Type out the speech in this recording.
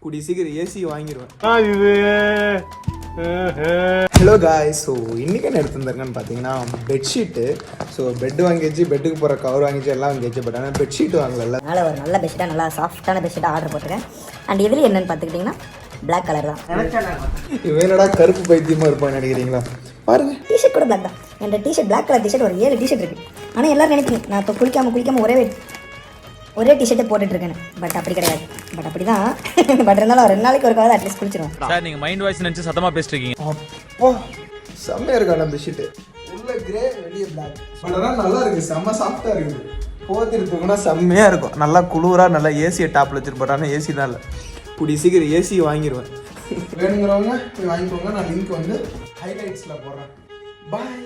கூடிய சீக்கிரம் ஏசி வாங்கிடுவேன். ஹலோ காய்ஸ், ஸோ இன்றைக்கி என்ன எடுத்துருந்தாருங்கன்னு பார்த்தீங்கன்னா பெட்ஷீட்டு. ஸோ பெட் வாங்கிச்சு, பெட்டுக்கு போகிற கவர் வாங்கிச்சு, எல்லாம் வாங்கிச்சு. பட் ஆனால் பெட்ஷீட் வாங்கல. அதனால் ஒரு நல்ல பெட்ஷீட்டாக நல்லா சாஃப்டான பெட்ஷீட்டாக ஆர்டர் போட்டிருக்கேன். அண்ட் எதில் என்னென்னு பார்த்துக்கிட்டிங்கன்னா பிளாக் கலர் தான். வேணடா கருப்பு பைத்தியமாக இருப்பான்னு நினைக்கிறீங்களா? பாருங்க, டிஷர்ட் கூட பிளாக் தான். என் டிஷர்ட் பிளாக் கலர் டிஷர்ட் ஒரு 7 டிஷர்ட் இருக்குது. ஆனால் எல்லோரும் நினைப்பீங்க நான் இப்போ குளிக்காமல் ஒரே டிஷர்ட்டை போட்டுட்ருக்கேன். பட் அப்படி கிடையாது. பட் அப்படி தான். பட் இருந்தாலும் 2 நாளைக்கு ஒரு காலம் அட்லீஸ்ட் குளிச்சிருவோம். சார் நீங்கள் மைண்ட் வாய்ஸ் நினச்சி சத்தமாக பேசிட்டு இருக்கீங்க. அப்போ செம்மையாக இருக்கா பெட்ஷீட்டு. உள்ள கிரே, வெளியே பிளாக். பட் ஆனால் நல்லா இருக்குது, செம்ம சாஃப்டாக இருக்குது. போத்திருக்கோங்கன்னா செம்மையாக இருக்கும். நல்லா குளிராக, நல்லா ஏசியை டாப்பில் வச்சுருப்போம். ஆனால் ஏசி தான் இல்லை. கூடிய சீக்கிரம் ஏசி வாங்கிடுவேன். வேணுங்கிறவங்க போய் வாங்கிக்கோங்க. நான் லிங்க் வந்து ஹைலைட்ஸில் போடுறேன். பாய்.